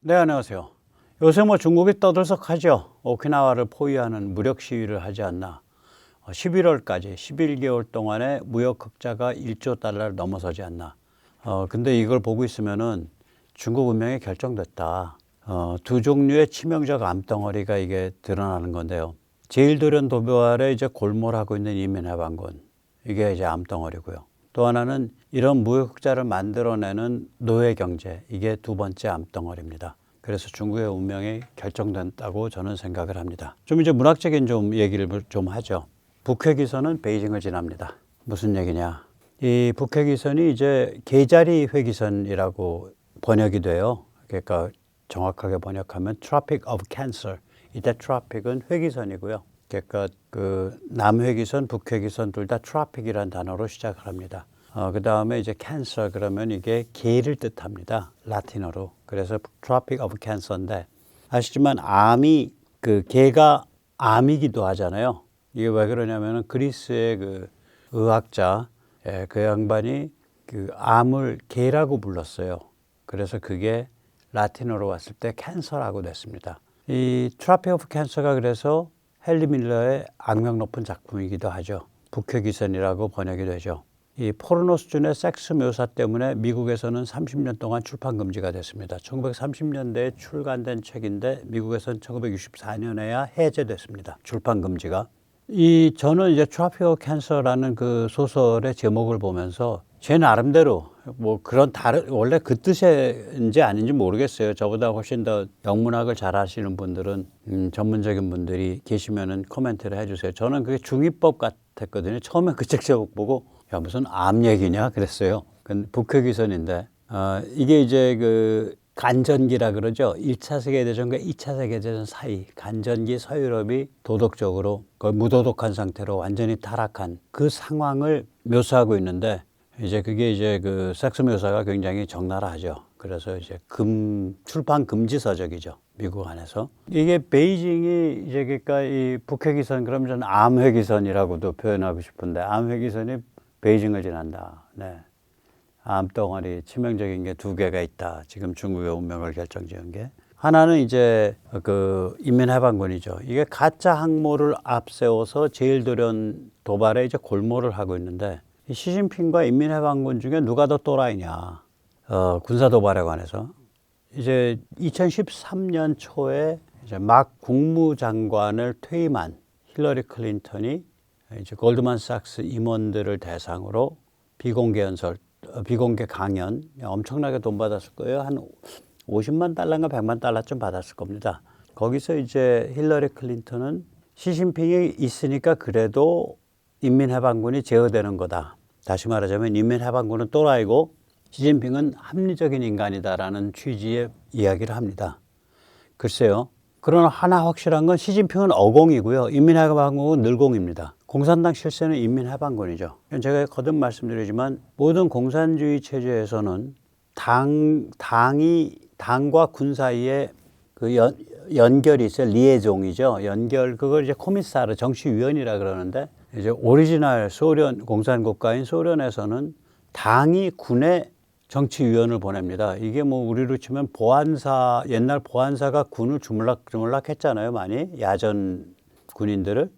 네, 안녕하세요. 요새 중국이 떠들썩하죠. 오키나와를 포위하는 무력 시위를 하지 않나. 11월까지 11개월 동안의 무역 흑자가 1조 달러를 넘어서지 않나. 근데 이걸 보고 있으면은 중국 운명이 결정됐다. 두 종류의 치명적 암덩어리가 이게 드러나는 건데요. 제일도련 도발에 이제 골몰하고 있는 인민해방군. 이게 이제 암덩어리고요. 또 하나는 이런 무역 흑자를 만들어내는 노예 경제. 이게 두 번째 암덩어리입니다. 그래서 중국의 운명이 결정된다고 저는 생각을 합니다. 좀 이제 문학적인 얘기를 좀 하죠. 북회기선은 베이징을 지납니다. 무슨 얘기냐? 이 북회기선이 이제 개자리 회기선이라고 번역이 돼요. 그러니까 정확하게 번역하면 Tropic of Cancer. 이때 트로픽은 회기선이고요. 그러니까 그 남회기선, 북회기선 둘 다 트로픽이라는 단어로 시작을 합니다. 그 다음에 이제 cancer 그러면 이게 개를 뜻합니다. 라틴어로. 그래서 Tropic of Cancer인데 아시지만 암이 그 개가 암이기도 하잖아요. 이게 왜 그러냐면은 그리스의 그 의학자 그 양반이 그 암을 개라고 불렀어요. 그래서 그게 라틴어로 왔을 때 캔서라고 됐습니다. 이 Tropic of Cancer가 그래서 헨리 밀러의 악명 높은 작품이기도 하죠. 북회기선이라고 번역이 되죠. 이 포르노 수준의 섹스 묘사 때문에 미국에서는 30년 동안 출판 금지가 됐습니다. 1930년대에 출간된 책인데 미국에서는 1964년에야 해제됐습니다. 출판 금지가. 저는 이제 Tropic of Cancer라는 그 소설의 제목을 보면서 제 나름대로 그런 원래 그 뜻인지 아닌지 모르겠어요. 저보다 훨씬 더 영문학을 잘 아시는 분들은 전문적인 분들이 계시면은 코멘트를 해주세요. 저는 그게 중의법 같았거든요. 처음에 그 책 제목 보고 야 무슨 암 얘기냐 그랬어요. 북회기선인데 이게 이제 그 간전기라 그러죠. 1차 세계대전과 2차 세계대전 사이 간전기 서유럽이 도덕적으로 거의 무도덕한 상태로 완전히 타락한 그 상황을 묘사하고 있는데 이제 그게 이제 그 섹스 묘사가 굉장히 적나라하죠. 그래서 이제 출판 금지 서적이죠. 미국 안에서. 이게 베이징이 이제 그러니까 이 북회기선 그러면 저는 암회기선이라고도 표현하고 싶은데 암회기선이 베이징을 지난다. 네. 암덩어리 치명적인 게 두 개가 있다. 지금 중국의 운명을 결정지은 게. 하나는 이제 그 인민해방군이죠. 이게 가짜 항모를 앞세워서 제일도련 도발에 이제 골몰을 하고 있는데 시진핑과 인민해방군 중에 누가 더 또라이냐. 군사 도발에 관해서. 이제 2013년 초에 이제 막 국무장관을 퇴임한 힐러리 클린턴이 이제 골드만삭스 임원들을 대상으로 비공개 강연 엄청나게 돈 받았을 거예요. 한 50만 달러인가 100만 달러쯤 받았을 겁니다. 거기서 이제 힐러리 클린턴은 시진핑이 있으니까 그래도 인민해방군이 제어되는 거다. 다시 말하자면 인민해방군은 또라이고 시진핑은 합리적인 인간이다라는 취지의 이야기를 합니다. 글쎄요. 그러나 하나 확실한 건 시진핑은 어공이고요. 인민해방군은 늘공입니다. 공산당 실세는 인민해방군이죠. 제가 거듭 말씀드리지만 모든 공산주의 체제에서는 당과 군 사이에 그 연결이 있어요. 리에종이죠. 그걸 이제 코미사르 정치위원이라 그러는데 이제 오리지널 공산국가인 소련에서는 당이 군에 정치위원을 보냅니다. 이게 우리로 치면 옛날 보안사가 군을 주물럭 했잖아요. 많이 야전 군인들을.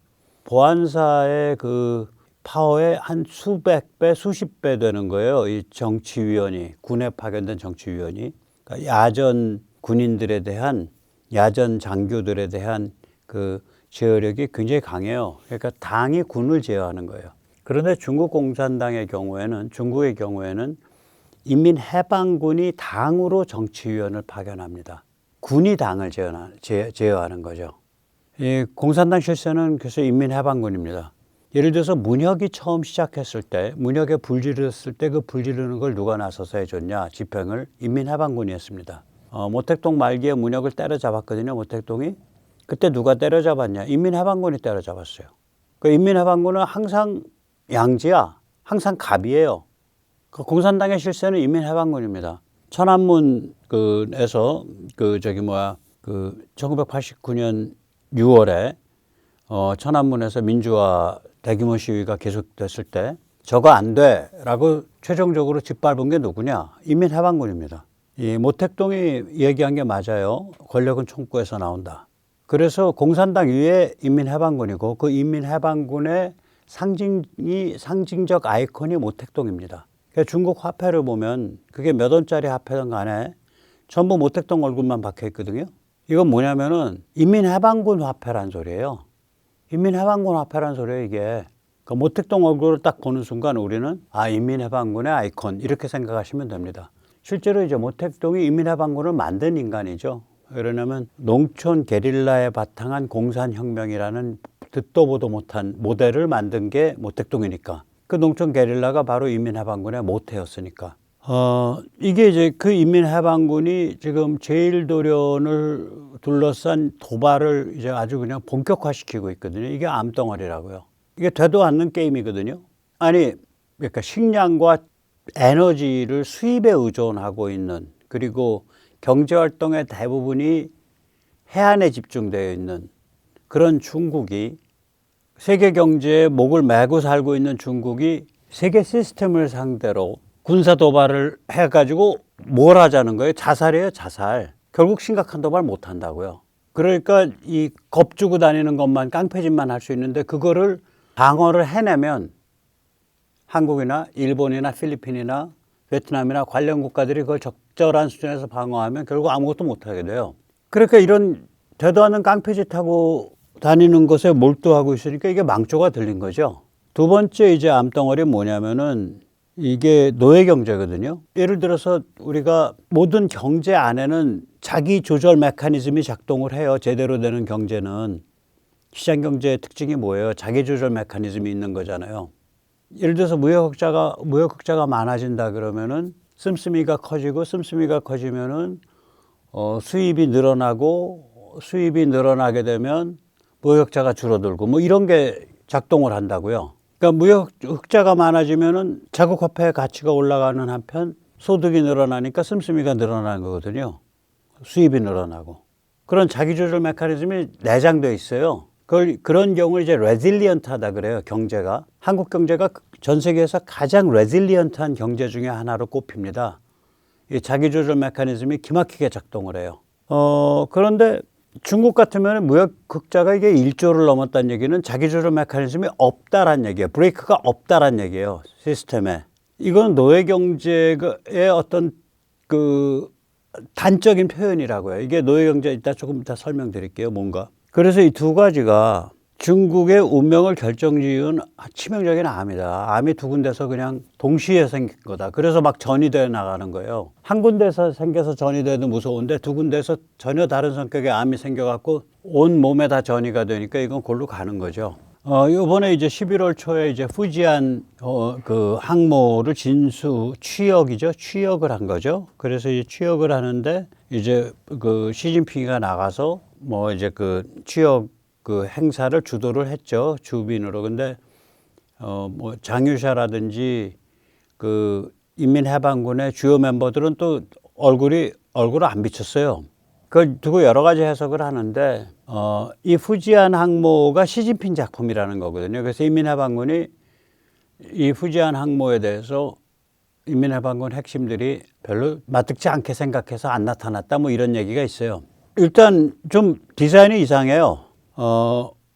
보안사의 그 파워의 한 수백 배, 수십 배 되는 거예요. 이 정치위원이, 군에 파견된 정치위원이. 그러니까 야전 군인들에 대한, 야전 장교들에 대한 그 제어력이 굉장히 강해요. 그러니까 당이 군을 제어하는 거예요. 그런데 중국의 경우에는 인민해방군이 당으로 정치위원을 파견합니다. 군이 당을 제어하는 거죠. 이 공산당 실세는 그래서 인민해방군입니다. 예를 들어서 문혁이 처음 시작했을 때, 문혁에 불지르었을 때 그 불지르는 걸 누가 나서서 해줬냐, 집행을 인민해방군이 했습니다. 모택동 말기에 문혁을 때려잡았거든요, 모택동이. 그때 누가 때려잡았냐, 인민해방군이 때려잡았어요. 그 인민해방군은 항상 양지야, 항상 갑이에요. 그 공산당의 실세는 인민해방군입니다. 천안문에서 1989년 6월에 천안문에서 민주화 대규모 시위가 계속됐을 때 저거 안 돼라고 최종적으로 짓밟은 게 누구냐? 인민해방군입니다. 이 모택동이 얘기한 게 맞아요. 권력은 총구에서 나온다. 그래서 공산당 위에 인민해방군이고 그 인민해방군의 상징적 아이콘이 모택동입니다. 그러니까 중국 화폐를 보면 그게 몇 원짜리 화폐든 간에 전부 모택동 얼굴만 박혀 있거든요. 이건 뭐냐면은 인민해방군 화폐란 소리예요. 인민해방군 화폐란 소리예요, 이게. 그 모택동 얼굴을 딱 보는 순간 우리는 인민해방군의 아이콘 이렇게 생각하시면 됩니다. 실제로 이제 모택동이 인민해방군을 만든 인간이죠. 왜냐하면 농촌 게릴라에 바탕한 공산혁명이라는 듣도 보도 못한 모델을 만든 게 모택동이니까. 그 농촌 게릴라가 바로 인민해방군의 모태였으니까. 이게 이제 그 인민해방군이 지금 제1도련을 둘러싼 도발을 이제 아주 그냥 본격화시키고 있거든요. 이게 암덩어리라고요. 이게 되도 않는 게임이거든요. 아니, 그러니까 식량과 에너지를 수입에 의존하고 있는, 그리고 경제활동의 대부분이 해안에 집중되어 있는 그런 중국이, 세계 경제에 목을 메고 살고 있는 중국이 세계 시스템을 상대로 군사 도발을 해가지고 뭘 하자는 거예요? 자살이에요, 자살. 결국 심각한 도발 못 한다고요. 그러니까 이 겁주고 다니는 것만, 깡패짓만 할 수 있는데 그거를 방어를 해내면 한국이나 일본이나 필리핀이나 베트남이나 관련 국가들이 그걸 적절한 수준에서 방어하면 결국 아무것도 못하게 돼요. 그러니까 이런 되도 않는 깡패짓 하고 다니는 것에 몰두하고 있으니까 이게 망조가 들린 거죠. 두 번째 이제 암덩어리 뭐냐면은 이게 노예 경제거든요. 예를 들어서 우리가 모든 경제 안에는 자기 조절 메커니즘이 작동을 해요. 제대로 되는 경제는. 시장 경제의 특징이 뭐예요? 자기 조절 메커니즘이 있는 거잖아요. 예를 들어서 무역 흑자가 많아진다 그러면은 씀씀이가 커지고, 씀씀이가 커지면은 수입이 늘어나고, 수입이 늘어나게 되면 무역 흑자가 줄어들고 뭐 이런 게 작동을 한다고요. 그러니까 무역 흑자가 많아지면은 자국 화폐의 가치가 올라가는 한편 소득이 늘어나니까 씀씀이가 늘어나는 거거든요. 수입이 늘어나고. 그런 자기 조절 메커니즘이 내장되어 있어요. 그런 경우를 이제 레질리언트하다 그래요, 경제가. 한국 경제가 전 세계에서 가장 레질리언트한 경제 중에 하나로 꼽힙니다. 이 자기 조절 메커니즘이 기막히게 작동을 해요. 그런데 중국 같으면 무역 흑자가 이게 1조를 넘었다는 얘기는 자기 조절 메커니즘이 없다란 얘기예요. 브레이크가 없다란 얘기예요, 시스템에. 이건 노예 경제의 어떤 그 단적인 표현이라고요. 이게 노예 경제 이따 조금 이따 설명드릴게요, 뭔가. 그래서 이 두 가지가 중국의 운명을 결정지은 치명적인 암이다. 암이 두 군데서 그냥 동시에 생긴 거다. 그래서 막 전이돼 나가는 거예요. 한 군데서 생겨서 전이돼도 무서운데 두 군데서 전혀 다른 성격의 암이 생겨갖고 온 몸에 다 전이가 되니까 이건 골로 가는 거죠. 이번에 이제 11월 초에 이제 후지안 그 항모를 취역을 한 거죠. 그래서 이제 취역을 하는데 이제 그 시진핑이가 나가서 뭐 이제 그 취역 그 행사를 주도를 했죠, 주빈으로. 근데 뭐 장유샤라든지 그 인민해방군의 주요 멤버들은 또 얼굴을 안 비쳤어요. 그걸 두고 여러 가지 해석을 하는데 이 후지안 항모가 시진핑 작품이라는 거거든요. 그래서 인민해방군이 이 후지안 항모에 대해서 인민해방군 핵심들이 별로 마뜩지 않게 생각해서 안 나타났다, 뭐 이런 얘기가 있어요. 일단 좀 디자인이 이상해요.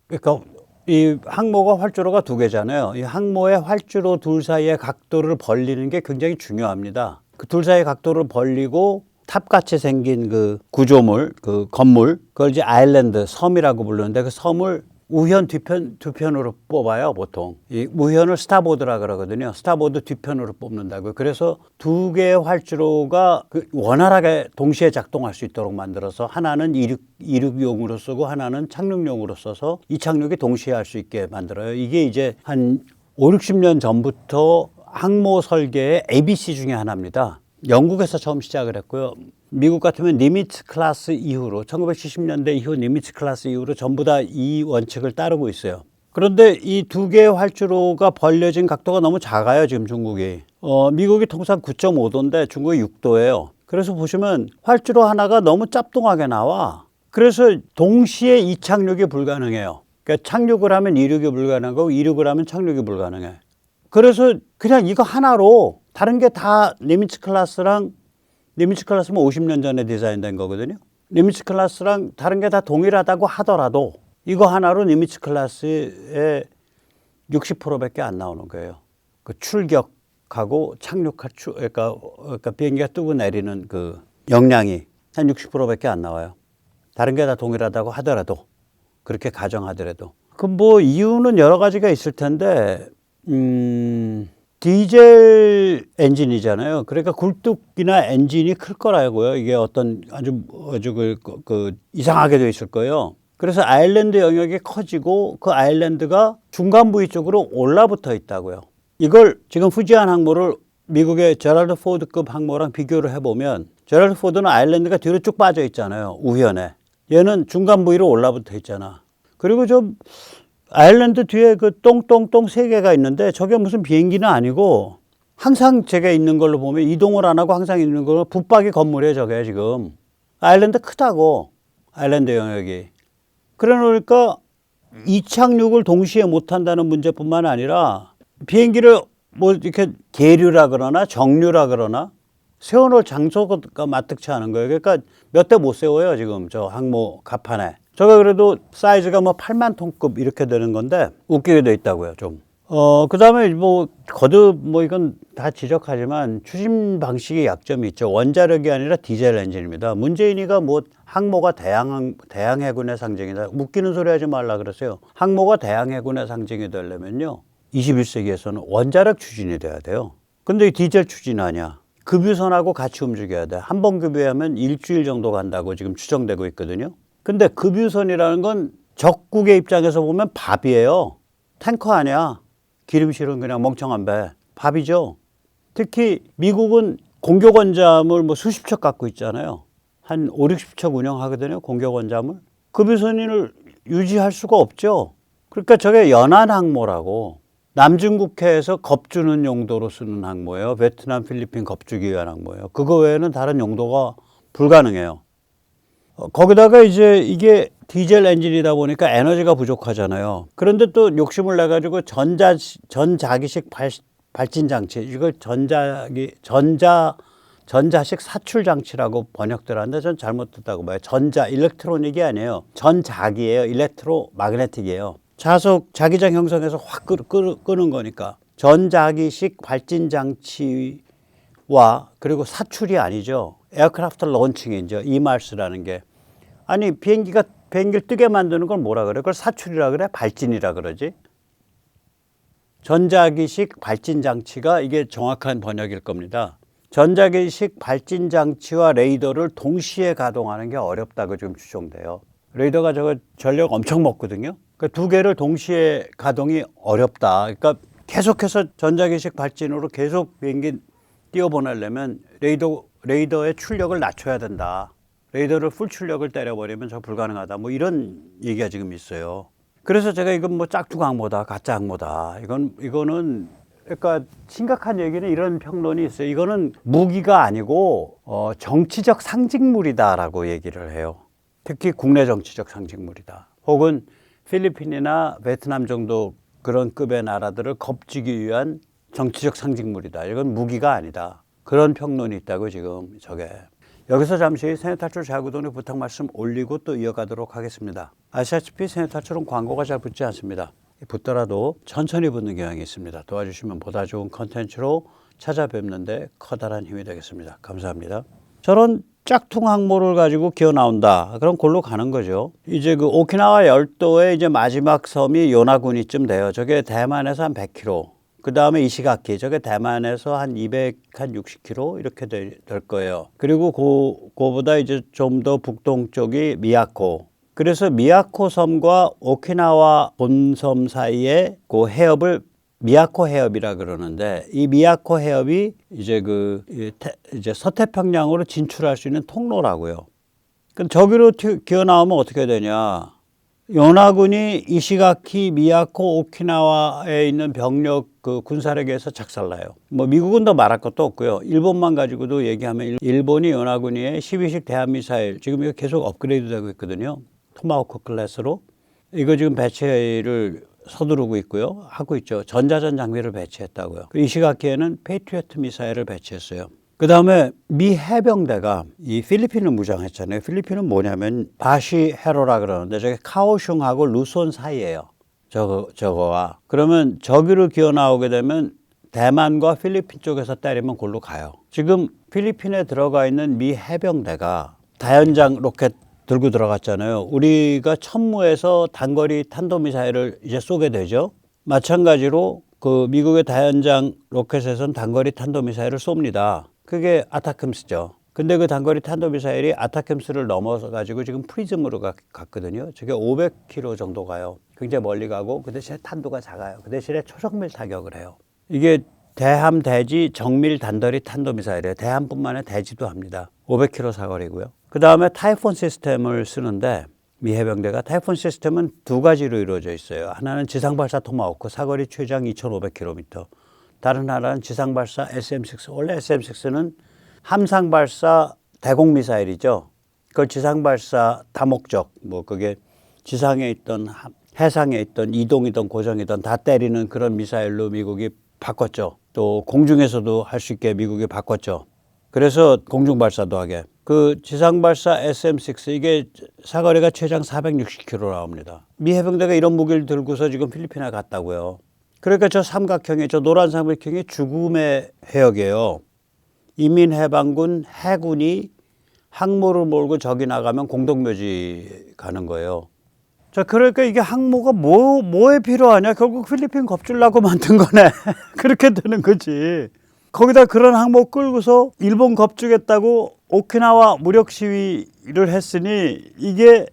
그러니까 이 항모가 활주로가 두 개잖아요. 이 항모의 활주로 둘 사이의 각도를 벌리는 게 굉장히 중요합니다. 그 둘 사이의 각도를 벌리고 탑같이 생긴 그 구조물, 그 건물, 그걸 이제 아일랜드, 섬이라고 부르는데 그 섬을 우현 두 편으로 뽑아요, 보통. 이 우현을 스타보드라 그러거든요. 스타보드 뒤편으로 뽑는다고요. 그래서 두 개의 활주로가 원활하게 동시에 작동할 수 있도록 만들어서 하나는 이륙용으로 쓰고 하나는 착륙용으로 써서 이 착륙이 동시에 할 수 있게 만들어요. 이게 이제 한 5, 60년 전부터 항모 설계의 ABC 중에 하나입니다. 영국에서 처음 시작을 했고요. 미국 같으면 니미츠 클래스 이후로 1970년대 이후 니미츠 클래스 이후로 전부 다 이 원칙을 따르고 있어요. 그런데 이 두 개의 활주로가 벌려진 각도가 너무 작아요, 지금 중국이. 미국이 통상 9.5도인데 중국이 6도예요. 그래서 보시면 활주로 하나가 너무 짭동하게 나와. 그래서 동시에 이착륙이 불가능해요. 그러니까 착륙을 하면 이륙이 불가능하고 이륙을 하면 착륙이 불가능해. 그래서 그냥 이거 하나로 다른 게 다 니미츠 클래스랑 니미츠 클래스는 50년 전에 디자인된 거거든요. 니미츠 클래스랑 다른 게 다 동일하다고 하더라도 이거 하나로 니미츠 클래스의 60%밖에 안 나오는 거예요. 그 출격하고 그러니까 비행기가 뜨고 내리는 그 역량이 한 60%밖에 안 나와요. 다른 게 다 동일하다고 하더라도, 그렇게 가정하더라도. 그 뭐 이유는 여러 가지가 있을 텐데, 디젤 엔진이잖아요. 그러니까 굴뚝이나 엔진이 클 거라고요. 이게 어떤 아주 이상하게 돼 있을 거예요. 그래서 아일랜드 영역이 커지고 그 아일랜드가 중간 부위 쪽으로 올라붙어 있다고요. 이걸 지금 후지안 항모를 미국의 제럴드 포드급 항모랑 비교를 해보면, 제럴드 포드는 아일랜드가 뒤로 쭉 빠져 있잖아요. 우연에. 얘는 중간 부위로 올라붙어 있잖아. 그리고 좀 아일랜드 뒤에 그 똥똥똥 세 개가 있는데 저게 무슨 비행기는 아니고 항상 제가 있는 걸로 보면 이동을 안 하고 항상 있는 걸로 붙박이 건물이에요. 저게 지금. 아일랜드 크다고. 아일랜드 영역이. 그래 놓으니까 이착륙을 동시에 못 한다는 문제뿐만 아니라 비행기를 뭐 이렇게 계류라 그러나 정류라 그러나 세워놓을 장소가 마뜩치 않은 거예요. 그러니까 몇 대 못 세워요. 지금 저 항모 갑판에. 저게 그래도 사이즈가 뭐 8만 톤급 이렇게 되는 건데 웃기게 돼 있다고요, 좀. 그 다음에 뭐 거듭 뭐 이건 다 지적하지만 추진 방식의 약점이 있죠. 원자력이 아니라 디젤 엔진입니다. 문재인이가 뭐 항모가 대양해군의 상징이다. 웃기는 소리 하지 말라 그랬어요. 항모가 대양해군의 상징이 되려면요, 21세기에서는 원자력 추진이 돼야 돼요. 근데 디젤 추진하냐? 급유선하고 같이 움직여야 돼. 한 번 급유하면 일주일 정도 간다고 지금 추정되고 있거든요. 근데 급유선이라는 건 적국의 입장에서 보면 밥이에요. 탱커 아니야. 기름 실은 그냥 멍청한 배. 밥이죠. 특히 미국은 공격 원잠을 뭐 수십 척 갖고 있잖아요. 한 5, 60척 운영하거든요. 공격 원잠을. 급유선을 유지할 수가 없죠. 그러니까 저게 연안 항모라고. 남중국해에서 겁주는 용도로 쓰는 항모예요. 베트남, 필리핀 겁주기 위한 항모예요. 그거 외에는 다른 용도가 불가능해요. 거기다가 이제 이게 디젤 엔진이다 보니까 에너지가 부족하잖아요. 그런데 또 욕심을 내가지고 전자기식 발진 장치, 이걸 전자식 사출 장치라고 번역들 하는데 전 잘못 듣다고 봐요. 일렉트로닉이 아니에요. 전자기예요. 일렉트로마그네틱이에요. 자석 자기장 형성해서 확 끄는 거니까. 전자기식 발진 장치와 그리고 사출이 아니죠. 에어크래프트 론칭이죠. 이마스라는 게. 아니 비행기를 뜨게 만드는 걸 뭐라 그래? 그걸 사출이라 그래? 발진이라 그러지? 전자기식 발진 장치가 이게 정확한 번역일 겁니다. 전자기식 발진 장치와 레이더를 동시에 가동하는 게 어렵다고 지금 추정돼요. 레이더가 저거 전력 엄청 먹거든요. 그 두 개를 동시에 가동이 어렵다. 그러니까 계속해서 전자기식 발진으로 계속 비행기 띄워보내려면 레이더의 출력을 낮춰야 된다. 레이더를 풀 출력을 때려버리면 저 불가능하다. 뭐 이런 얘기가 지금 있어요. 그래서 제가 이건 뭐 짝퉁 항모다, 가짜 항모다. 이거는 그러니까 심각한 얘기는 이런 평론이 있어요. 이거는 무기가 아니고 정치적 상징물이다라고 얘기를 해요. 특히 국내 정치적 상징물이다. 혹은 필리핀이나 베트남 정도 그런 급의 나라들을 겁주기 위한 정치적 상징물이다. 이건 무기가 아니다. 그런 평론이 있다고 지금 저게. 여기서 잠시 세뇌탈출 자구동의 부탁 말씀 올리고 또 이어가도록 하겠습니다. 아시다시피 세뇌탈출은 광고가 잘 붙지 않습니다. 붙더라도 천천히 붙는 경향이 있습니다. 도와주시면 보다 좋은 컨텐츠로 찾아뵙는데 커다란 힘이 되겠습니다. 감사합니다. 저런 짝퉁 항모를 가지고 기어 나온다. 그럼 골로 가는 거죠. 이제 그 오키나와 열도의 이제 마지막 섬이 요나구니쯤 돼요. 저게 대만에서 한 100km. 그 다음에 이시가키, 저게 대만에서 한 260km 이렇게 될 거예요. 그리고 그거보다 이제 좀 더 북동쪽이 미야코. 그래서 미야코 섬과 오키나와 본섬 사이에 그 해협을 미야코 해협이라 그러는데, 이 미야코 해협이 이제 이제 서태평양으로 진출할 수 있는 통로라고요. 그럼 저기로 기어 나오면 어떻게 되냐? 요나군이 이시가키, 미야코, 오키나와에 있는 병력 그 군사력에서 작살나요. 뭐 미국은 더 말할 것도 없고요. 일본만 가지고도 얘기하면 일본이 요나군이의 12식 대한미사일, 지금 이거 계속 업그레이드 되고 있거든요. 토마호크 클래스로. 이거 지금 배치를 서두르고 있고요. 하고 있죠. 전자전 장비를 배치했다고요. 이시가키에는 페이트리어트 미사일을 배치했어요. 그 다음에 미 해병대가 이 필리핀을 무장했잖아요. 필리핀은 뭐냐면 바시헤로라 그러는데 저게 카오슝하고 루손 사이예요. 저거와. 그러면 저기로 기어 나오게 되면 대만과 필리핀 쪽에서 때리면 골로 가요. 지금 필리핀에 들어가 있는 미 해병대가 다연장 로켓 들고 들어갔잖아요. 우리가 천무에서 단거리 탄도미사일을 이제 쏘게 되죠. 마찬가지로 그 미국의 다연장 로켓에선 단거리 탄도미사일을 쏩니다. 그게 아타크임스죠. 근데 그 단거리 탄도미사일이 아타크임스를 넘어서 가지고 지금 프리즘으로 갔거든요. 저게 500km 정도 가요. 굉장히 멀리 가고 그 대신에 탄도가 작아요. 그 대신에 초정밀 타격을 해요. 이게 대함, 대지, 정밀 단거리 탄도미사일이에요. 대함뿐만 아니라 대지도 합니다. 500km 사거리고요. 그 다음에 타이푼 시스템을 쓰는데 미 해병대가 타이푼 시스템은 두 가지로 이루어져 있어요. 하나는 지상발사 토마호크 사거리 최장 2,500km. 다른 하나는 지상발사 SM-6. 원래 SM-6는 함상발사 대공미사일이죠. 그걸 지상발사 다목적, 뭐 그게 지상에 있던 해상에 있던 이동이든 고정이든 다 때리는 그런 미사일로 미국이 바꿨죠. 또 공중에서도 할 수 있게 미국이 바꿨죠. 그래서 공중발사도 하게. 그 지상발사 SM-6 이게 사거리가 최장 460km 나옵니다. 미 해병대가 이런 무기를 들고서 지금 필리핀에 갔다고요. 그러니까 저 삼각형이 저 노란 삼각형이 죽음의 해역이에요. 인민해방군 해군이 항모를 몰고 저기 나가면 공동묘지 가는 거예요. 자, 그러니까 이게 항모가 뭐에 필요하냐? 결국 필리핀 겁주려고 만든 거네. 그렇게 되는 거지. 거기다 그런 항모 끌고서 일본 겁주겠다고 오키나와 무력 시위를 했으니 이게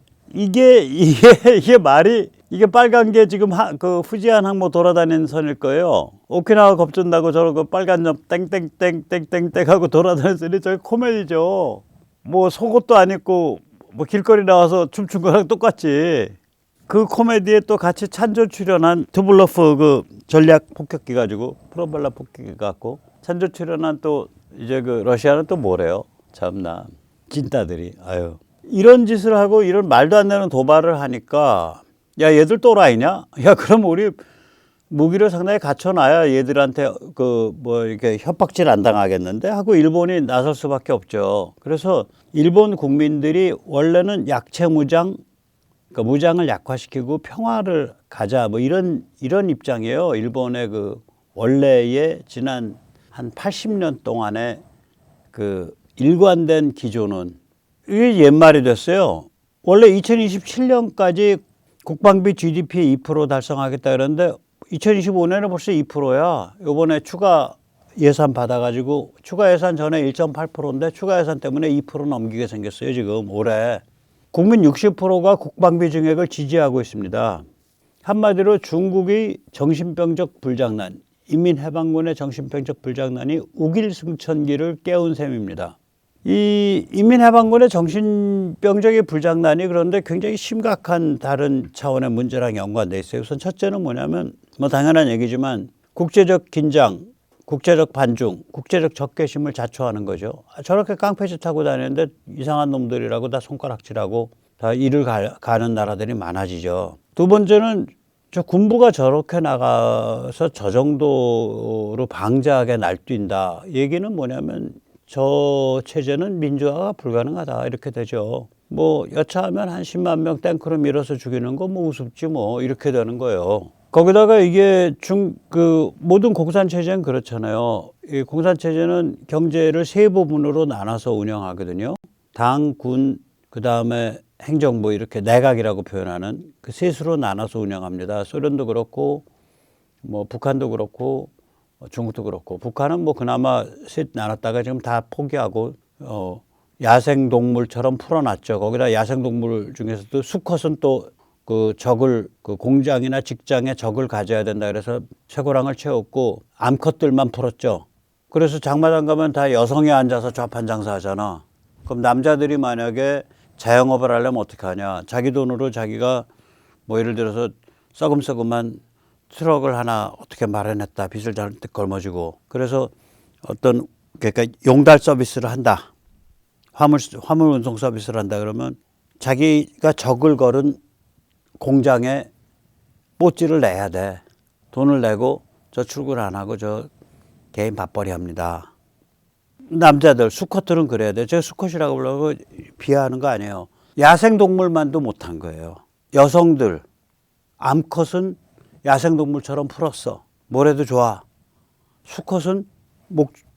말이 이게 빨간 게 지금 그 후지안 항모 돌아다니는 선일 거예요. 오키나와 겁준다고 저러고 빨간 점 땡땡땡땡땡땡 하고 돌아다녔으니 저게 코미디죠. 뭐 속옷도 안 입고 뭐 길거리 나와서 춤춘 거랑 똑같지. 그 코미디에 또 같이 찬조 출연한 투블러프 그 전략 폭격기 가지고 프로펠러 폭격기 갖고 찬조 출연한 또 이제 그 러시아는 또 뭐래요? 참나 찐따들이 아유 이런 짓을 하고 이런 말도 안 되는 도발을 하니까 야 얘들 또라이냐? 야 그럼 우리 무기를 상당히 갖춰놔야 얘들한테 그 뭐 이렇게 협박질 안 당하겠는데 하고 일본이 나설 수밖에 없죠. 그래서 일본 국민들이 원래는 약체 무장 그러니까 무장을 약화시키고 평화를 가자 뭐 이런 입장이에요. 일본의 그 원래의 지난 한 80년 동안의 그 일관된 기조는 이게 옛말이 됐어요. 원래 2027년까지 국방비 GDP 2% 달성하겠다 그러는데 2025년에 벌써 2%야. 이번에 추가 예산 받아가지고 추가 예산 전에 1.8%인데 추가 예산 때문에 2% 넘기게 생겼어요. 지금 올해. 국민 60%가 국방비 증액을 지지하고 있습니다. 한마디로 중국의 정신병적 불장난, 인민해방군의 정신병적 불장난이 우길승천기를 깨운 셈입니다. 이 인민해방군의 정신병적인 불장난이 그런데 굉장히 심각한 다른 차원의 문제랑 연관돼 있어요. 우선 첫째는 뭐냐면 뭐 당연한 얘기지만 국제적 긴장, 국제적 반중, 국제적 적개심을 자초하는 거죠. 저렇게 깡패짓 하고 다니는데 이상한 놈들이라고 다 손가락질하고 다 일을 가는 나라들이 많아지죠. 두 번째는 저 군부가 저렇게 나가서 저 정도로 방자하게 날뛴다. 얘기는 뭐냐면 저 체제는 민주화가 불가능하다 이렇게 되죠. 뭐 여차하면 한 10만 명 탱크로 밀어서 죽이는 거 뭐 우습지 뭐 이렇게 되는 거예요. 거기다가 이게 모든 공산 체제는 그렇잖아요. 이 공산 체제는 경제를 세 부분으로 나눠서 운영하거든요. 당, 군, 그 다음에 행정부 이렇게 내각이라고 표현하는 그 셋으로 나눠서 운영합니다. 소련도 그렇고 뭐 북한도 그렇고 중국도 그렇고 북한은 뭐 그나마 셋 나눴다가 지금 다 포기하고 야생동물처럼 풀어놨죠. 거기다 야생동물 중에서도 수컷은 또 그 적을 그 공장이나 직장에 적을 가져야 된다 그래서 최고랑을 채웠고 암컷들만 풀었죠. 그래서 장마당 가면 다 여성이 앉아서 좌판 장사하잖아. 그럼 남자들이 만약에 자영업을 하려면 어떻게 하냐. 자기 돈으로 자기가 뭐 예를 들어서 썩음썩음한 트럭을 하나 어떻게 마련했다. 빚을 잔뜩 걸머쥐고. 그래서 그러니까 용달 서비스를 한다. 화물 운송 서비스를 한다 그러면 자기가 적을 걸은 공장에 뽀찌를 내야 돼. 돈을 내고 저 출근 안 하고 저 개인 밥벌이 합니다. 남자들, 수컷들은 그래야 돼. 제가 수컷이라고 부르고 비하하는 거 아니에요. 야생동물만도 못한 거예요. 여성들, 암컷은 야생동물처럼 풀었어. 뭐래도 좋아. 수컷은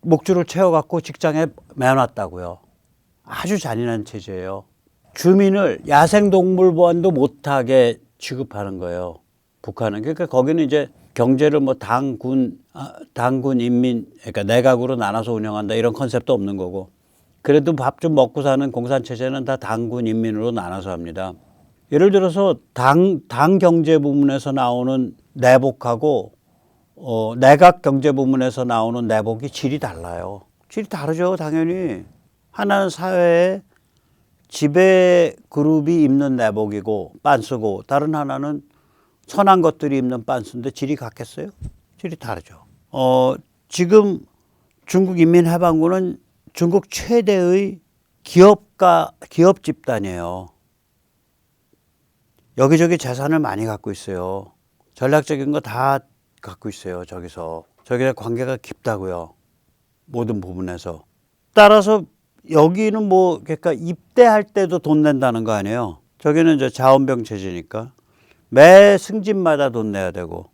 목줄을 채워갖고 직장에 매놨다고요. 아주 잔인한 체제예요. 주민을 야생동물보안도 못하게 취급하는 거예요. 북한은. 그러니까 거기는 이제 경제를 뭐 당군, 인민, 그러니까 내각으로 나눠서 운영한다 이런 컨셉도 없는 거고. 그래도 밥 좀 먹고 사는 공산체제는 다 당군, 인민으로 나눠서 합니다. 예를 들어서 당 경제 부문에서 나오는 내복하고 내각 경제 부문에서 나오는 내복이 질이 달라요. 질이 다르죠, 당연히. 하나는 사회에 지배 그룹이 입는 내복이고 빤스고 다른 하나는 선한 것들이 입는 빤스인데 질이 같겠어요? 질이 다르죠. 지금 중국 인민해방군은 중국 최대의 기업 집단이에요. 여기저기 재산을 많이 갖고 있어요. 전략적인 거 다 갖고 있어요. 저기서 관계가 깊다고요. 모든 부분에서. 따라서 여기는 뭐 그러니까 입대할 때도 돈 낸다는 거 아니에요. 저기는 이제 자원병 체제니까 매 승진마다 돈 내야 되고.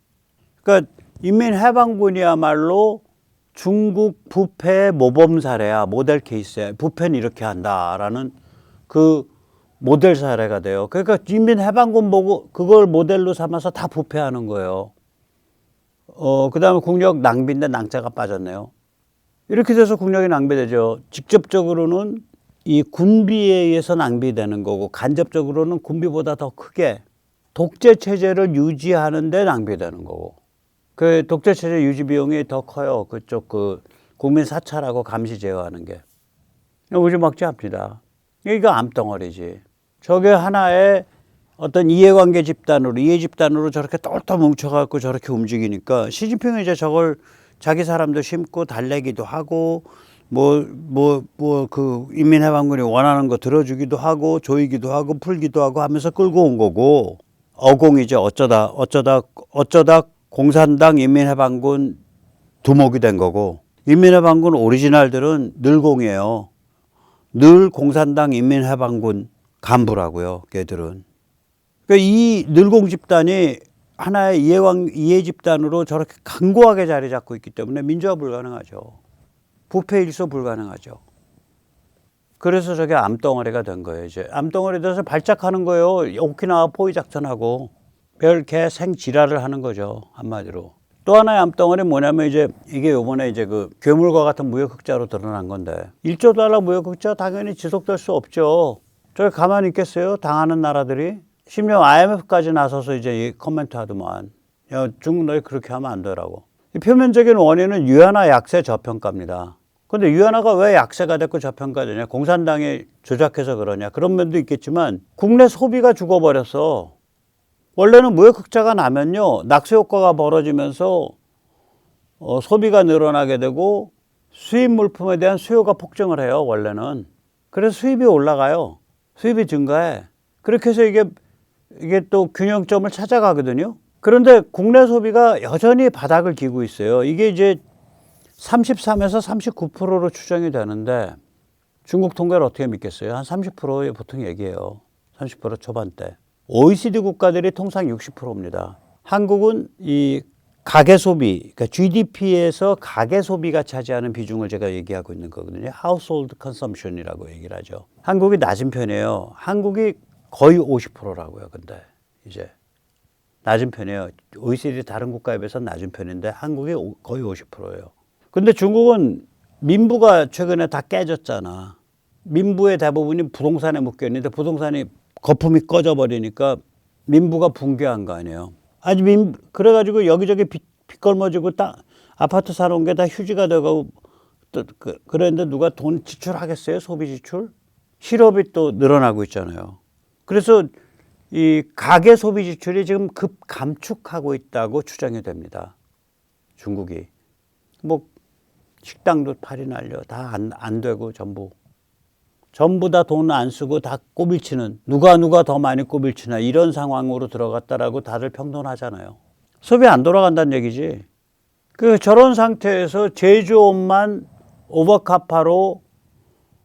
그러니까 인민해방군이야말로 중국 부패의 모범 사례야. 모델 케이스야. 부패는 이렇게 한다라는 그 모델 사례가 돼요. 그러니까 인민해방군 보고 그걸 모델로 삼아서 다 부패하는 거예요. 그다음에 국력 낭비인데 낭자가 빠졌네요. 이렇게 돼서 국력이 낭비되죠. 직접적으로는 이 군비에 의해서 낭비되는 거고 간접적으로는 군비보다 더 크게 독재 체제를 유지하는 데 낭비되는 거고. 그 독재 체제 유지 비용이 더 커요. 그쪽 그 국민 사찰하고 감시 제어하는 게. 오지막지합니다. 이거 암덩어리지. 저게 하나의 어떤 이해관계 집단으로 이해 집단으로 저렇게 똘똘 뭉쳐갖고 저렇게 움직이니까 시진핑은 이제 저걸 자기 사람도 심고 달래기도 하고 그 인민해방군이 원하는 거 들어주기도 하고 조이기도 하고 풀기도 하고 하면서 끌고 온 거고 어공이죠. 어쩌다 공산당 인민해방군 두목이 된 거고 인민해방군 오리지널들은 늘 공이에요. 늘 공산당 인민해방군 간부라고요. 걔들은. 그러니까 이 늘공 집단이 하나의 이해 집단으로 저렇게 강고하게 자리 잡고 있기 때문에 민주화 불가능하죠. 부패 일소 불가능하죠. 그래서 저게 암덩어리가 된 거예요. 이제 암덩어리 돼서 발작하는 거예요. 오키나와 포위 작전하고 별개 생지랄을 하는 거죠. 한마디로. 또 하나의 암덩어리는 뭐냐면 이제 이게 요번에 이제 그 괴물과 같은 무역 흑자로 드러난 건데 1조 달러 무역 흑자 당연히 지속될 수 없죠. 저기 가만히 있겠어요? 당하는 나라들이. 심지어 IMF까지 나서서 이제 코멘트 하더만. 야, 중국 너희 그렇게 하면 안 되라고. 이 표면적인 원인은 유엔화 약세 저평가입니다. 근데 유엔화가 왜 약세가 됐고 저평가되냐? 공산당이 조작해서 그러냐? 그런 면도 있겠지만 국내 소비가 죽어버렸어. 원래는 무역 흑자가 나면요. 낙수 효과가 벌어지면서 소비가 늘어나게 되고 수입 물품에 대한 수요가 폭증을 해요. 원래는. 그래서 수입이 올라가요. 수입이 증가해. 그렇게 해서 이게 또 균형점을 찾아가거든요. 그런데 국내 소비가 여전히 바닥을 기고 있어요. 이게 이제 33에서 39%로 추정이 되는데 중국 통계를 어떻게 믿겠어요? 한 30%에 보통 얘기해요. 30% 초반대. OECD 국가들이 통상 60%입니다. 한국은 이 가계 소비, 그러니까 GDP에서 가계 소비가 차지하는 비중을 제가 얘기하고 있는 거거든요. Household Consumption이라고 얘기를 하죠. 한국이 낮은 편이에요. 한국이 거의 50%라고요. 근데 이제 낮은 편이에요. OECD 다른 국가에 비해서 낮은 편인데 한국이 거의 50%예요. 근데 중국은 민부가 최근에 다 깨졌잖아. 민부의 대부분이 부동산에 묶여 있는데 부동산이 거품이 꺼져버리니까 민부가 붕괴한 거 아니에요. 아니 그래가지고 여기저기 빚 걸머지고 아파트 사놓은 게 다 휴지가 되고 그랬는데 누가 돈 지출하겠어요? 소비 지출? 실업이 또 늘어나고 있잖아요. 그래서 이 가계 소비 지출이 지금 급 감축하고 있다고 추정이 됩니다. 중국이. 뭐 식당도 팔이 날려. 다 안 되고 전부 다 돈 안 쓰고 다 꼬빌치는 누가 더 많이 꼬빌치나 이런 상황으로 들어갔다라고 다들 평론하잖아요. 소비 안 돌아간다는 얘기지. 저런 상태에서 제조업만 오버카파로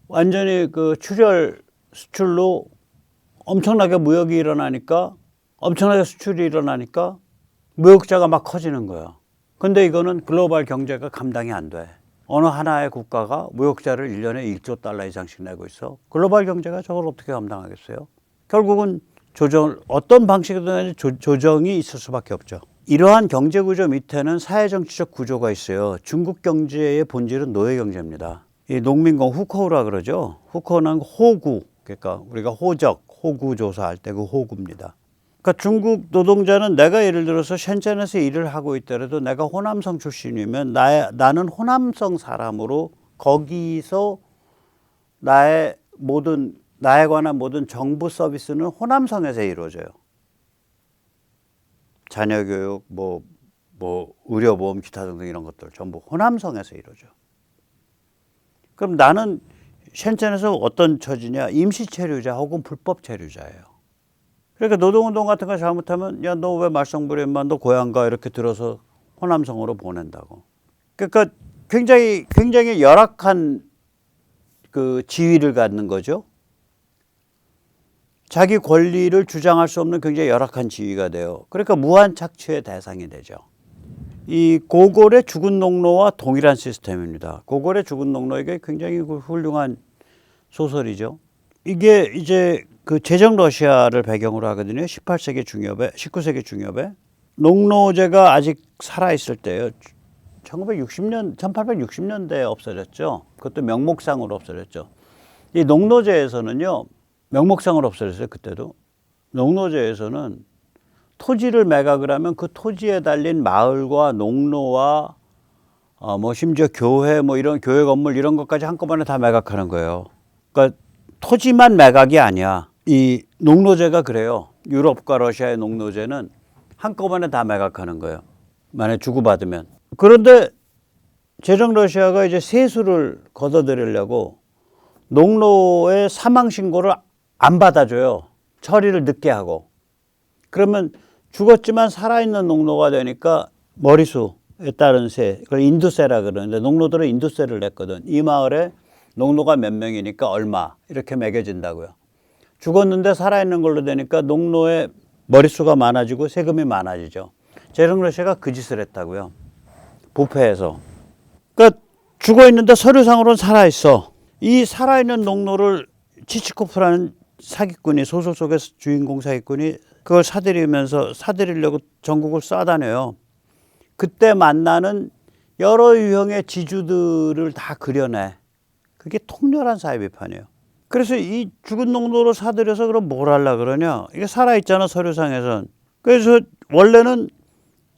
완전히 그 출혈 수출로 엄청나게 무역이 일어나니까, 엄청나게 수출이 일어나니까 무역자가 막 커지는 거야. 근데 이거는 글로벌 경제가 감당이 안 돼. 어느 하나의 국가가 무역자를 1년에 1조 달러 이상씩 내고 있어. 글로벌 경제가 저걸 어떻게 감당하겠어요? 결국은 어떤 방식이든 조정이 있을 수밖에 없죠. 이러한 경제 구조 밑에는 사회정치적 구조가 있어요. 중국 경제의 본질은 노예 경제입니다. 이 농민공 후커우라 그러죠. 후커우는 호구, 그러니까 우리가 호구 조사할 때 그 호구입니다. 그러니까 중국 노동자는 내가 예를 들어서 셴젠에서 일을 하고 있더라도 내가 호남성 출신이면 나는 호남성 사람으로 거기서 나에 관한 모든 정부 서비스는 호남성에서 이루어져요. 자녀 교육, 의료보험, 기타 등등 이런 것들 전부 호남성에서 이루어져. 그럼 나는 셴젠에서 어떤 처지냐? 임시체류자 혹은 불법 체류자예요. 그러니까 노동운동 같은 거 잘못하면 야, 너 왜 말썽부리면 너 고향 가 이렇게 들어서 호남성으로 보낸다고. 그러니까 굉장히 열악한 그 지위를 갖는 거죠. 자기 권리를 주장할 수 없는 굉장히 열악한 지위가 돼요. 그러니까 무한 착취의 대상이 되죠. 이 고골의 죽은 농노와 동일한 시스템입니다. 고골의 죽은 농노, 이게 굉장히 훌륭한 소설이죠. 이게 이제 그 제정 러시아를 배경으로 하거든요. 19세기 중엽에 농노제가 아직 살아있을 때예요. 1860년대에 없어졌죠. 그것도 명목상으로 없어졌죠. 이 농노제에서는요, 명목상으로 없어졌어요. 그때도. 농노제에서는 토지를 매각을 하면 그 토지에 달린 마을과 농로와 심지어 교회 이런 교회 건물 이런 것까지 한꺼번에 다 매각하는 거예요. 그러니까 토지만 매각이 아니야. 이 농노제가 그래요. 유럽과 러시아의 농노제는 한꺼번에 다 매각하는 거예요. 만약에 주고받으면. 그런데 제정 러시아가 이제 세수를 걷어들이려고 농노의 사망 신고를 안 받아줘요. 처리를 늦게 하고. 그러면 죽었지만 살아있는 농노가 되니까 머리수에 따른 세, 그걸 인두세라 그러는데 농노들은 인두세를 냈거든. 이 마을에 농노가 몇 명이니까 얼마 이렇게 매겨진다고요. 죽었는데 살아있는 걸로 되니까 농노의 머리수가 많아지고 세금이 많아지죠. 제정 러시아가 그 짓을 했다고요. 부패해서. 그러니까 죽어있는데 서류상으로는 살아있어. 이 살아있는 농노를 치치코프라는 사기꾼이, 소설 속의 주인공 사기꾼이 그걸 사들이려고 전국을 쏴다녀요. 그때 만나는 여러 유형의 지주들을 다 그려내. 그게 통렬한 사회 비판이에요. 그래서 이 죽은 농노를 사들여서 그럼 뭘 하려고 그러냐? 이게 살아있잖아, 서류상에선. 그래서 원래는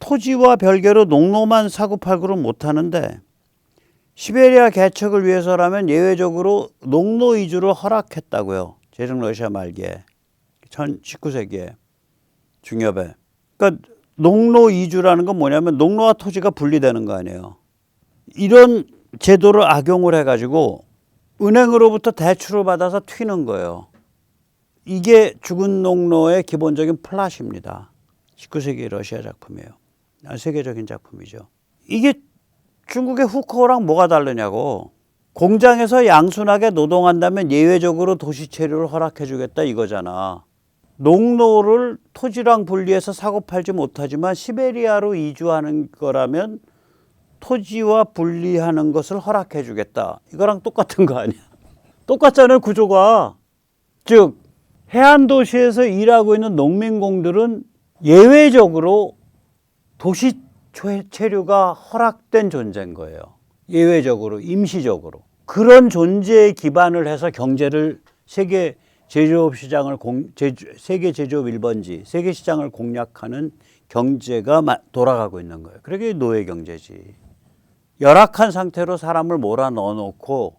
토지와 별개로 농노만 사고팔고를 못하는데 시베리아 개척을 위해서라면 예외적으로 농노 이주를 허락했다고요. 제정 러시아 말기에, 19세기에 중엽에. 그러니까 농노 이주라는 건 뭐냐면 농노와 토지가 분리되는 거 아니에요. 이런 제도를 악용을 해가지고 은행으로부터 대출을 받아서 튀는 거예요. 이게 죽은 농노의 기본적인 플롯입니다. 19세기 러시아 작품이에요. 세계적인 작품이죠. 이게 중국의 후커랑 뭐가 다르냐고. 공장에서 양순하게 노동한다면 예외적으로 도시 체류를 허락해 주겠다 이거잖아. 농노를 토지랑 분리해서 사고 팔지 못하지만 시베리아로 이주하는 거라면 토지와 분리하는 것을 허락해 주겠다. 이거랑 똑같은 거 아니야. 똑같잖아요, 구조가. 즉 해안 도시에서 일하고 있는 농민공들은 예외적으로 도시 체류가 허락된 존재인 거예요. 예외적으로, 임시적으로. 그런 존재에 기반을 해서 경제를 세계 제조업 시장을 세계 제조업 1번지, 세계 시장을 공략하는 경제가 돌아가고 있는 거예요. 그게 노예 경제지. 열악한 상태로 사람을 몰아 넣어놓고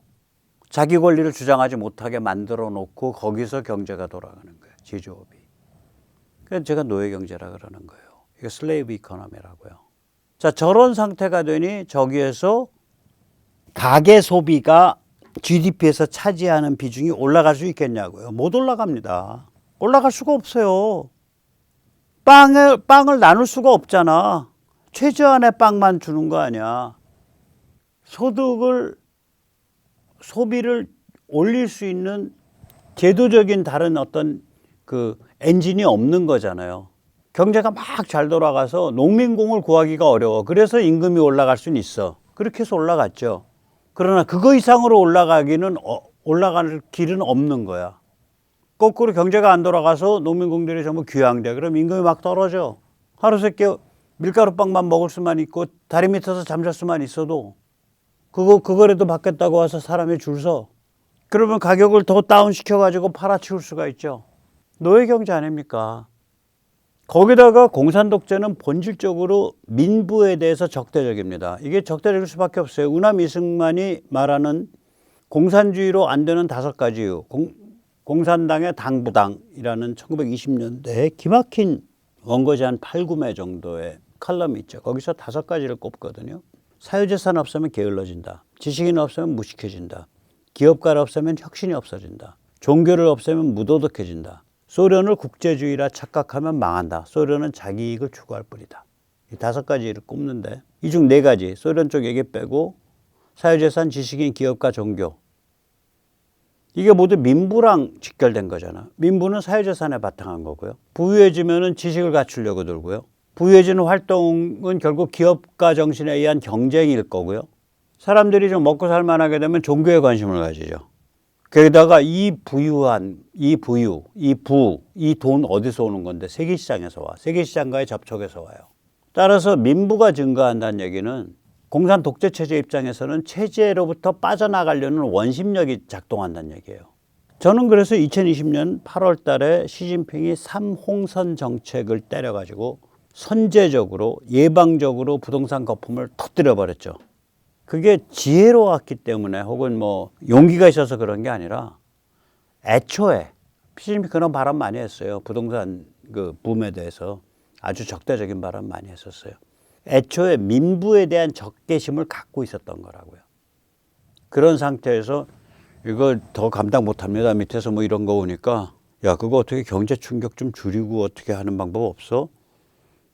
자기 권리를 주장하지 못하게 만들어 놓고 거기서 경제가 돌아가는 거예요. 제조업이. 그래서 제가 노예 경제라 그러는 거예요. 이게 슬레이브 이코노미라고요. 자, 저런 상태가 되니 저기에서 가계 소비가 GDP에서 차지하는 비중이 올라갈 수 있겠냐고요. 못 올라갑니다. 올라갈 수가 없어요. 빵을 나눌 수가 없잖아. 최저한의 빵만 주는 거 아니야. 소득을 소비를 올릴 수 있는 제도적인 다른 어떤 그 엔진이 없는 거잖아요. 경제가 막 잘 돌아가서 농민공을 구하기가 어려워. 그래서 임금이 올라갈 수는 있어. 그렇게 해서 올라갔죠. 그러나 그거 이상으로 올라갈 길은 없는 거야. 거꾸로 경제가 안 돌아가서 농민공들이 전부 귀양돼. 그럼 임금이 막 떨어져. 하루새끼 밀가루빵만 먹을 수만 있고 다리 밑에서 잠잘 수만 있어도 그거라도 받겠다고 와서 사람이 줄 서. 그러면 가격을 더 다운시켜가지고 팔아치울 수가 있죠. 노예경제 아닙니까? 거기다가 공산독재는 본질적으로 민부에 대해서 적대적입니다. 이게 적대적일 수밖에 없어요. 우남 이승만이 말하는 공산주의로 안 되는 5가지 이유. 공산당의 당부당이라는 1920년대에 기막힌 원고지 한 8, 9매 정도의 칼럼이 있죠. 거기서 5가지를 꼽거든요. 사유재산 없으면 게을러진다. 지식인 없으면 무식해진다. 기업가를 없애면 혁신이 없어진다. 종교를 없애면 무도덕해진다. 소련을 국제주의라 착각하면 망한다. 소련은 자기 이익을 추구할 뿐이다. 이 5가지를 꼽는데 이 중 4가지 소련 쪽 얘기 빼고 사유재산, 지식인, 기업가, 종교. 이게 모두 민부랑 직결된 거잖아. 민부는 사유재산에 바탕한 거고요. 부유해지면은 지식을 갖추려고 들고요. 부유해지는 활동은 결국 기업가 정신에 의한 경쟁일 거고요. 사람들이 좀 먹고 살만하게 되면 종교에 관심을 가지죠. 게다가 이 돈 어디서 오는 건데? 세계시장에서 와. 세계시장과의 접촉에서 와요. 따라서 민부가 증가한다는 얘기는 공산 독재 체제 입장에서는 체제로부터 빠져나가려는 원심력이 작동한다는 얘기예요. 저는 그래서 2020년 8월 달에 시진핑이 3홍선 정책을 때려가지고 선제적으로 예방적으로 부동산 거품을 터뜨려 버렸죠. 그게 지혜로웠기 때문에 혹은 뭐 용기가 있어서 그런 게 아니라 애초에 시진핑 그런 발언 많이 했어요. 부동산 그 붐에 대해서 아주 적대적인 발언 많이 했었어요. 애초에 민부에 대한 적개심을 갖고 있었던 거라고요. 그런 상태에서 이거 더 감당 못합니다. 밑에서 뭐 이런 거 오니까 야 그거 어떻게 경제 충격 좀 줄이고 어떻게 하는 방법 없어?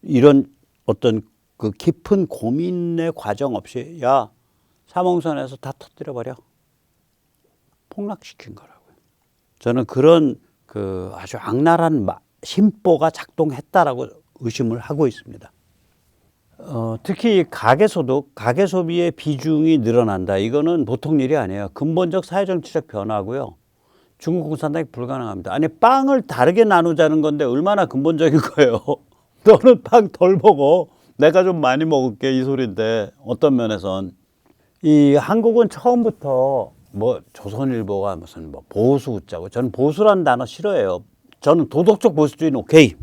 이런 어떤 그 깊은 고민의 과정 없이 야 3홍선에서 다 터뜨려버려. 폭락시킨 거라고요. 저는 그런 그 아주 악랄한 심보가 작동했다라고 의심을 하고 있습니다. 특히 가계소득, 가계소비의 비중이 늘어난다. 이거는 보통 일이 아니에요. 근본적 사회정치적 변화고요. 중국 공산당이 불가능합니다. 아니 빵을 다르게 나누자는 건데 얼마나 근본적인 거예요. 너는 빵 덜 먹어. 내가 좀 많이 먹을게 이 소리인데 어떤 면에선 이 한국은 처음부터 뭐 조선일보가 무슨 뭐 보수 웃자고 저는 보수라는 단어 싫어해요. 저는 도덕적 보수주의는 오케이.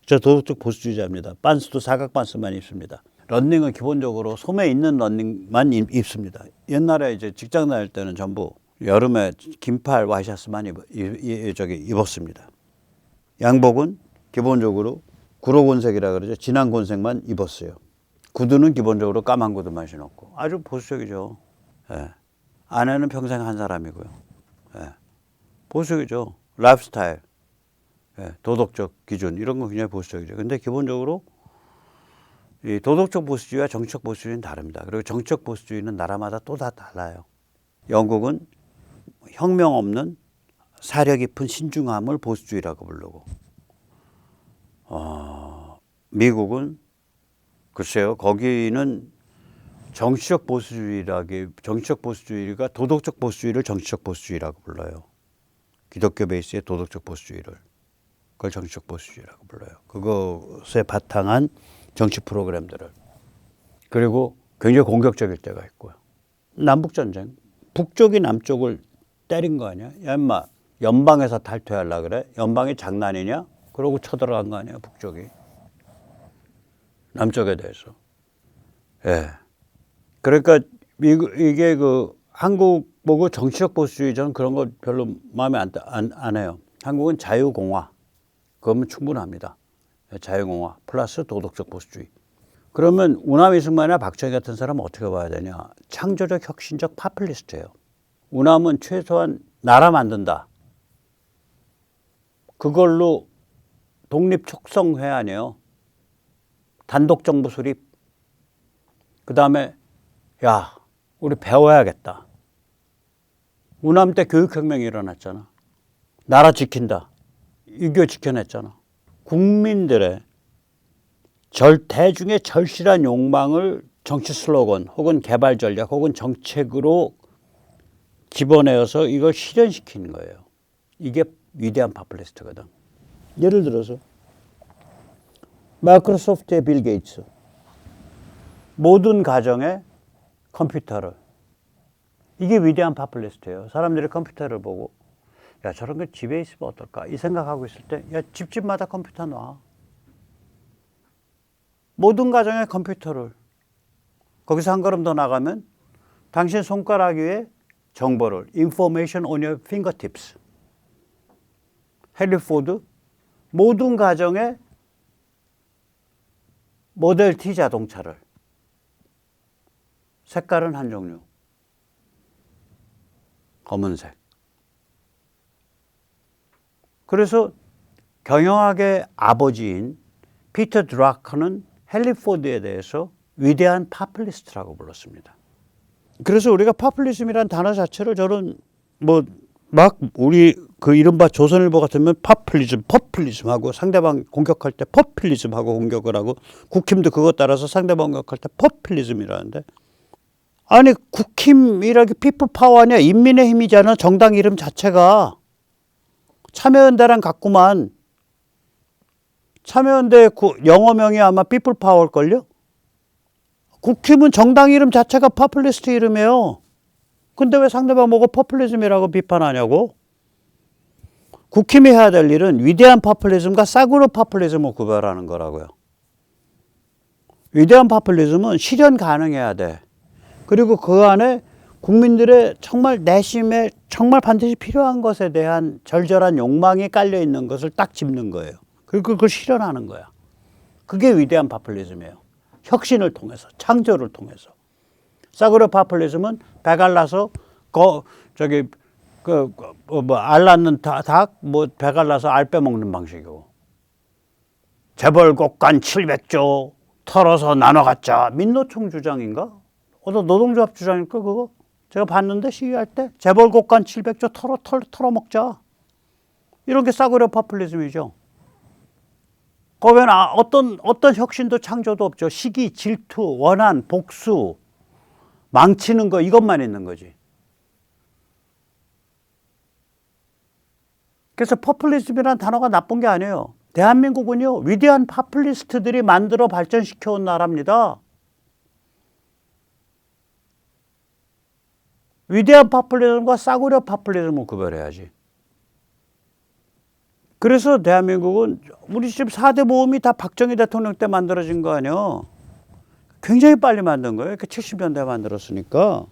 저 도덕적 보수주의자입니다. 반스도 사각반스만 입습니다. 런닝은 기본적으로 소매 있는 런닝만 입습니다. 옛날에 이제 직장 다닐 때는 전부 여름에 긴팔 와이셔츠만 입었습니다. 양복은 기본적으로 구로곤색이라 그러죠. 진한 곤색만 입었어요. 구두는 기본적으로 까만 구두만 신었고 아주 보수적이죠. 예. 아내는 평생 한 사람이고요. 예. 보수적이죠. 라이프 스타일, 예. 도덕적 기준 이런 건 굉장히 보수적이죠. 근데 기본적으로 이 도덕적 보수주의와 정치적 보수주의는 다릅니다. 그리고 정치적 보수주의는 나라마다 또 다 달라요. 영국은 혁명 없는 사려 깊은 신중함을 보수주의라고 부르고 미국은 글쎄요, 거기는 정치적 보수주의가 도덕적 보수주의를 정치적 보수주의라고 불러요. 기독교 베이스의 도덕적 보수주의를. 그걸 정치적 보수주의라고 불러요. 그것에 바탕한 정치 프로그램들을. 그리고 굉장히 공격적일 때가 있고요. 남북전쟁. 북쪽이 남쪽을 때린 거 아니야? 야, 인마, 연방에서 탈퇴하려고 그래? 연방이 장난이냐? 그러고 쳐들어간 거 아니야, 북쪽이. 남쪽에 대해서. 예. 그러니까 이게 그 한국 보고 정치적 보수주의 저는 그런 거 별로 마음에 안 해요. 한국은 자유공화. 그러면 충분합니다. 자유공화 플러스 도덕적 보수주의. 그러면 우남 이승만이나 박정희 같은 사람은 어떻게 봐야 되냐. 창조적 혁신적 파퓰리스트예요. 우남은 최소한 나라 만든다. 그걸로 독립 촉성회 아니에요. 단독 정부 수립. 그 다음에 야 우리 배워야겠다. 우남 때 교육혁명이 일어났잖아. 나라 지킨다. 유교 지켜냈잖아. 국민들의 대중의 절실한 욕망을 정치 슬로건 혹은 개발 전략 혹은 정책으로 집어내어서 이걸 실현시키는 거예요. 이게 위대한 파퓰리스트거든. 예를 들어서 마이크로소프트의 빌 게이츠. 모든 가정에 컴퓨터를. 이게 위대한 파퓰리스트예요. 사람들이 컴퓨터를 보고 야 저런 게 집에 있으면 어떨까 이 생각하고 있을 때 야 집집마다 컴퓨터 놔. 모든 가정에 컴퓨터를. 거기서 한 걸음 더 나가면 당신 손가락 위에 정보를 Information on your fingertips. 헨리 포드 모든 가정에 모델 T 자동차를. 색깔은 한 종류. 검은색. 그래서 경영학의 아버지인 피터 드라커는 헨리 포드에 대해서 위대한 파퓰리스트라고 불렀습니다. 그래서 우리가 파퓰리즘이라는 단어 자체를 저는 막 우리 그 이른바 조선일보 같으면 퍼퓰리즘하고 상대방 공격할 때 퍼퓰리즘하고 공격을 하고 국힘도 그것 따라서 상대방 공격할 때 퍼퓰리즘이라는데 아니 국힘이라기 피플 파워 아니야. 인민의 힘이잖아. 정당 이름 자체가. 참여연대랑 같구만. 참여연대 영어명이 아마 피플 파워일걸요? 국힘은 정당 이름 자체가 파퓰리스트 이름이에요. 근데 왜 상대방 보고 퍼퓰리즘이라고 비판하냐고? 국힘이 해야 될 일은 위대한 파퓰리즘과 싸구려 파퓰리즘을 구별하는 거라고요. 위대한 파퓰리즘은 실현 가능해야 돼. 그리고 그 안에 국민들의 정말 내심에 정말 반드시 필요한 것에 대한 절절한 욕망이 깔려 있는 것을 딱 짚는 거예요. 그리고 그걸 실현하는 거야. 그게 위대한 파퓰리즘이에요. 혁신을 통해서, 창조를 통해서. 싸구려 파퓰리즘은 배 갈라서 알 낳는 닭 배 갈라서 알 빼먹는 방식이고. 재벌 곡간 700조 털어서 나눠 갖자. 민노총 주장인가? 노동조합 주장일까 그거? 제가 봤는데 시위할 때 재벌 곡간 700조 털어먹자. 이런 게 싸구려 파퓰리즘이죠. 거기는 어떤 혁신도 창조도 없죠. 시기, 질투, 원한, 복수, 망치는 거 이것만 있는 거지. 그래서 포퓰리즘이라는 단어가 나쁜 게 아니에요. 대한민국은요. 위대한 파퓰리스트들이 만들어 발전시켜온 나라입니다. 위대한 파퓰리즘과 싸구려 파퓰리즘을 구별해야지. 그래서 대한민국은 우리 지금 4대 모험이 다 박정희 대통령 때 만들어진 거 아니에요. 굉장히 빨리 만든 거예요. 70년대에 만들었으니까.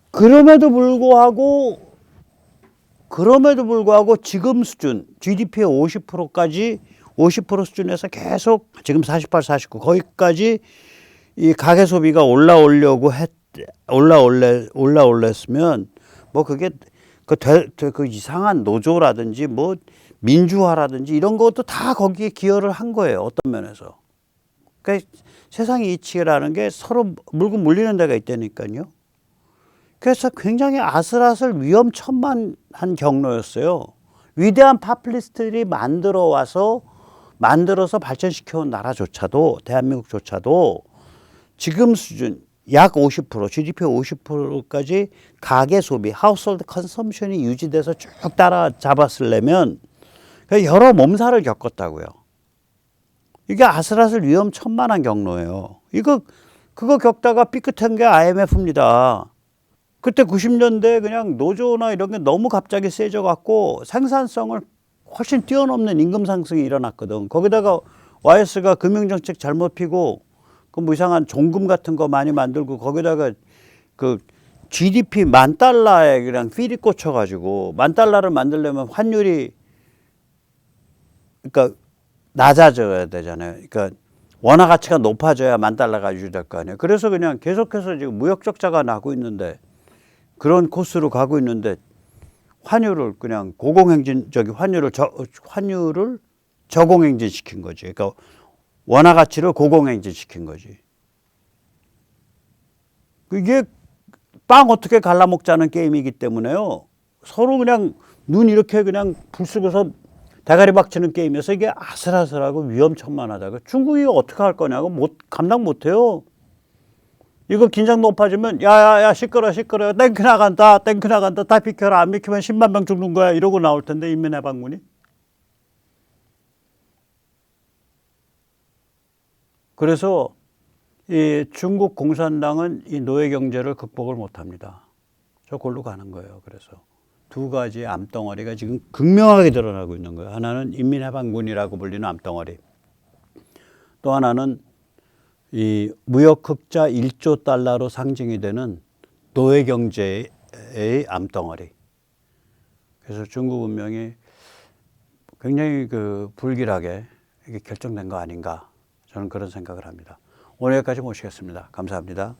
그럼에도 불구하고 지금 수준 GDP의 50%까지 50% 수준에서 계속 지금 48, 49 거기까지 이 가계 소비가 올라올랬으면 뭐 그게 그 이상한 노조라든지 뭐 민주화라든지 이런 것도 다 거기에 기여를 한 거예요. 어떤 면에서. 그러니까 세상의 이치라는 게 서로 물고 물리는 데가 있다니까요. 그래서 굉장히 아슬아슬 위험천만한 경로였어요. 위대한 파퓰리스트들이 만들어서 발전시켜온 나라조차도 대한민국조차도 지금 수준 약 50% GDP 50%까지 가계 소비 하우스홀드 컨섬션이 유지돼서 쭉 따라잡았으려면 여러 몸살을 겪었다고요. 이게 아슬아슬 위험천만한 경로예요. 그거 겪다가 삐끗한 게 IMF입니다. 그때 90년대 그냥 노조나 이런 게 너무 갑자기 세져 갖고 생산성을 훨씬 뛰어넘는 임금 상승이 일어났거든. 거기다가 YS가 금융정책 잘못 피고 그 뭐 이상한 종금 같은 거 많이 만들고 거기다가 그 GDP $10,000에 그냥 필이 꽂혀가지고 $10,000를 만들려면 환율이 그러니까 낮아져야 되잖아요. 그러니까 원화 가치가 높아져야 $10,000가 유지될 거 아니에요. 그래서 그냥 계속해서 지금 무역 적자가 나고 있는데 그런 코스로 가고 있는데 환율을 그냥 환율을 저공행진 시킨 거지. 그러니까 원화 가치를 고공행진 시킨 거지. 이게 빵 어떻게 갈라먹자는 게임이기 때문에요. 서로 그냥 눈 이렇게 그냥 불 쓰고서 대가리 박치는 게임이어서 이게 아슬아슬하고 위험천만하다고. 중국이 어떻게 할 거냐고 감당 못해요. 이거 긴장 높아지면 야야야 시끄러 탱크 나간다 다 비켜라 안 비키면 10만 명 죽는 거야 이러고 나올 텐데 인민해방군이. 그래서 이 중국 공산당은 이 노예 경제를 극복을 못합니다. 저 골로 가는 거예요. 그래서 두 가지 암덩어리가 지금 극명하게 드러나고 있는 거예요. 하나는 인민해방군이라고 불리는 암덩어리, 또 하나는 이 무역 흑자 1조 달러로 상징이 되는 노예 경제의 암덩어리. 그래서 중국 운명이 굉장히 그 불길하게 이게 결정된 거 아닌가, 저는 그런 생각을 합니다. 오늘 여기까지 모시겠습니다. 감사합니다.